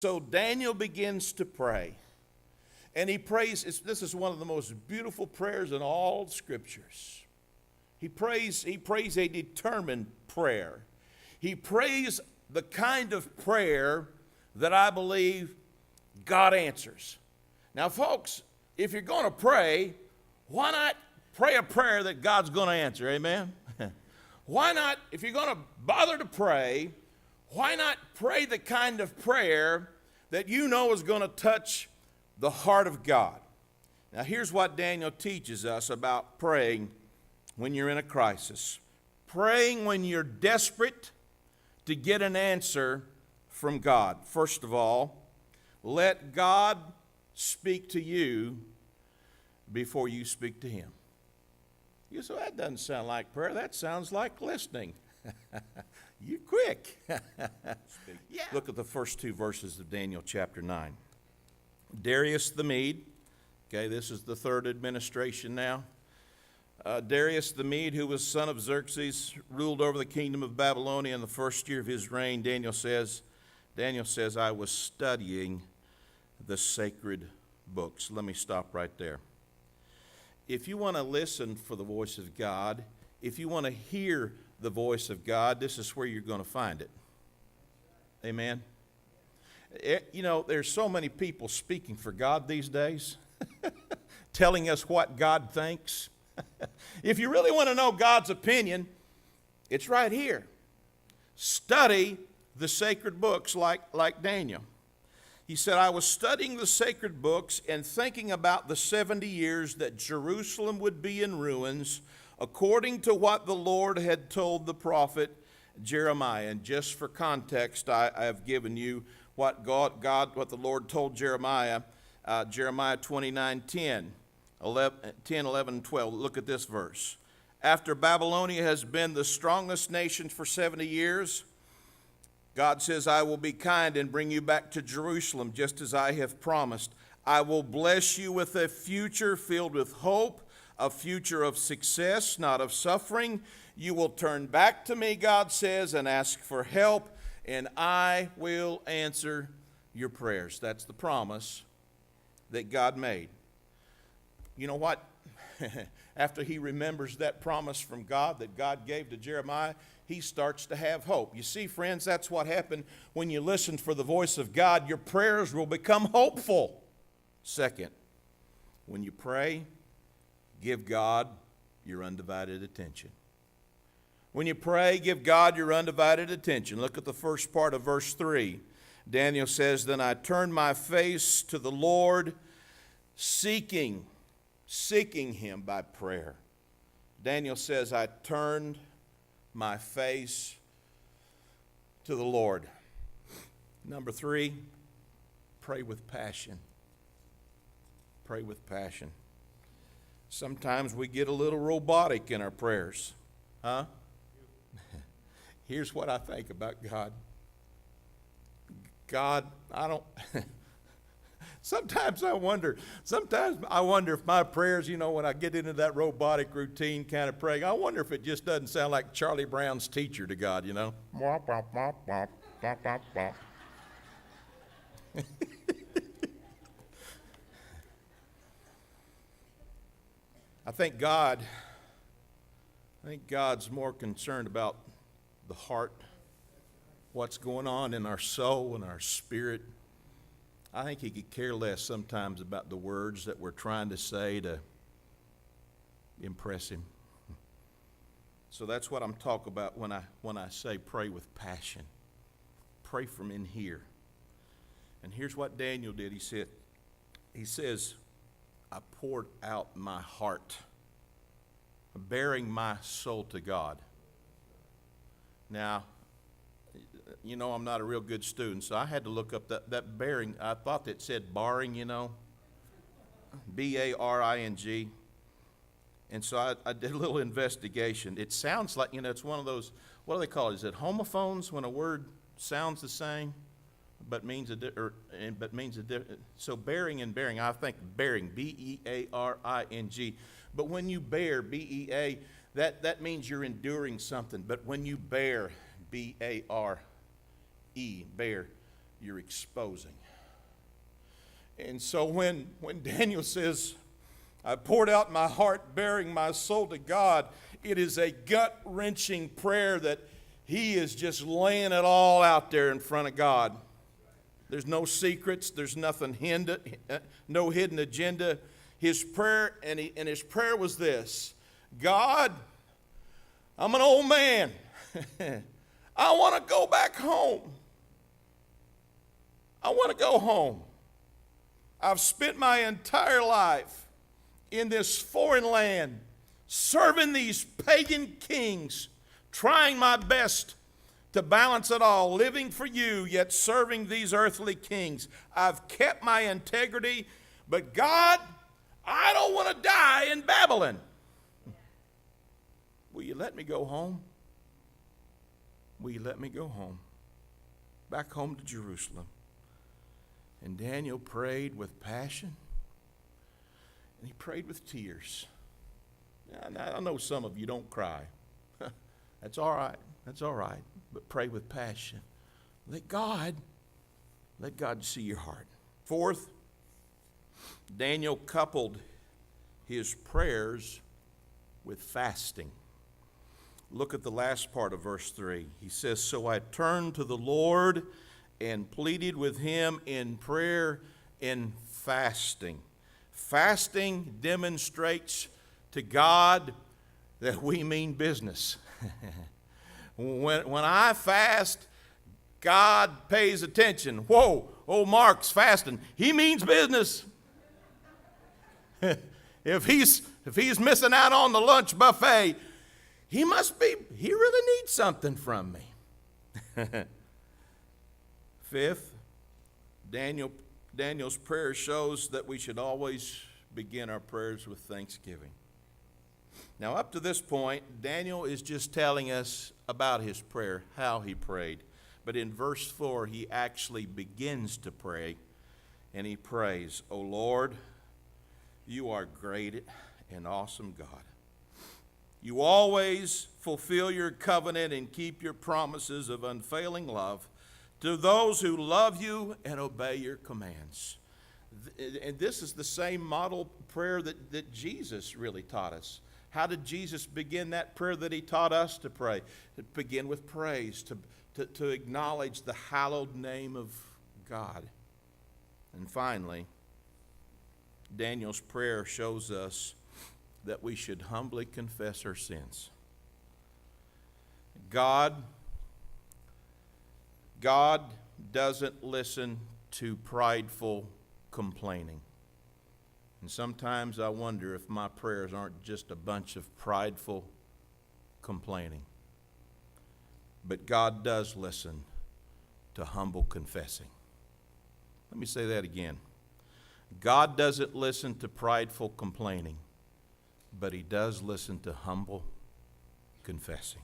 So Daniel begins to pray. And he prays, this is one of the most beautiful prayers in all scriptures. He prays a determined prayer. He prays the kind of prayer that I believe God answers. Now, folks, if you're going to pray, why not pray a prayer that God's going to answer? Amen? Why not, if you're going to bother to pray, why not pray the kind of prayer that you know is going to touch the heart of God? Now, here's what Daniel teaches us about praying when you're in a crisis. Praying when you're desperate to get an answer from God. First of all, let God speak to you before you speak to Him. You say, that doesn't sound like prayer. That sounds like listening. You're quick. Yeah. Look at the first two verses of Daniel chapter 9. Darius the Mede, okay, this is the third administration now. Darius the Mede, who was son of Xerxes, ruled over the kingdom of Babylonia in the first year of his reign. Daniel says, I was studying the sacred books. Let me stop right there. If you want to listen for the voice of God, if you want to hear the voice of God, this is where you're going to find it. Amen? You know, there's so many people speaking for God these days, telling us what God thinks. If you really want to know God's opinion, it's right here. Study the sacred books like Daniel. He said, I was studying the sacred books and thinking about the 70 years that Jerusalem would be in ruins, according to what the Lord had told the prophet Jeremiah. And just for context, I have given you what the Lord told Jeremiah, Jeremiah 29:10, 11, and 12. Look at this verse. After Babylonia has been the strongest nation for 70 years, God says, I will be kind and bring you back to Jerusalem, just as I have promised. I will bless you with a future filled with hope, a future of success, not of suffering. You will turn back to me, God says, and ask for help, and I will answer your prayers. That's the promise that God made. You know what? After he remembers that promise from God that God gave to Jeremiah, he starts to have hope. You see, friends, that's what happened when you listen for the voice of God. Your prayers will become hopeful. Second, when you pray, give God your undivided attention. When you pray, give God your undivided attention. Look at the first part of verse 3. Daniel says, Then I turned my face to the Lord, seeking Him by prayer. Daniel says, I turned my face to the Lord. Number 3, pray with passion. Pray with passion. Sometimes we get a little robotic in our prayers. Huh? Here's what I think about God. God, Sometimes I wonder if my prayers, when I get into that robotic routine kind of praying, I wonder if it just doesn't sound like Charlie Brown's teacher to God, I think God's more concerned about the heart, what's going on in our soul and our spirit. I think he could care less sometimes about the words that we're trying to say to impress him. So that's what I'm talking about when I say pray with passion. Pray from in here. And here's what Daniel did. He says, I poured out my heart, bearing my soul to God. Now, I'm not a real good student, so I had to look up that bearing. I thought it said barring, B-A-R-I-N-G. And so I did a little investigation. It sounds like, it's one of those, what do they call it? Is it homophones, when a word sounds the same but means a different? So bearing and bearing, I think bearing, B-E-A-R-I-N-G. But when you bear, B-E-A, that means you're enduring something. But when you bear, B-A-R-E, bear, you're exposing. And so when Daniel says, I poured out my heart bearing my soul to God, it is a gut-wrenching prayer that he is just laying it all out there in front of God. There's no secrets. There's nothing no hidden agenda. His prayer, and his prayer was this: God, I'm an old man. I want to go back home. I want to go home. I've spent my entire life in this foreign land, serving these pagan kings, trying my best to balance it all, living for you, yet serving these earthly kings. I've kept my integrity, but God, I don't want to die in Babylon. Will you let me go home? Will you let me go home? Back home to Jerusalem. And Daniel prayed with passion, and he prayed with tears. Now, I know some of you don't cry. That's all right. That's all right. But pray with passion. Let God see your heart. Fourth, Daniel coupled his prayers with fasting. Look at the last part of verse 3. He says, So I turned to the Lord and pleaded with him in prayer and fasting. Fasting demonstrates to God that we mean business. When I fast, God pays attention. Whoa, Mark's fasting. He means business. If he's missing out on the lunch buffet, he really needs something from me. Fifth, Daniel's prayer shows that we should always begin our prayers with thanksgiving. Now, up to this point, Daniel is just telling us about his prayer, how he prayed. But in verse 4, he actually begins to pray, and he prays, O Lord, you are great and awesome God. You always fulfill your covenant and keep your promises of unfailing love to those who love you and obey your commands. And this is the same model prayer that Jesus really taught us. How did Jesus begin that prayer that he taught us to pray? To begin with praise, to acknowledge the hallowed name of God. And finally, Daniel's prayer shows us that we should humbly confess our sins. God doesn't listen to prideful complaining. And sometimes I wonder if my prayers aren't just a bunch of prideful complaining. But God does listen to humble confessing. Let me say that again. God doesn't listen to prideful complaining, but he does listen to humble confessing.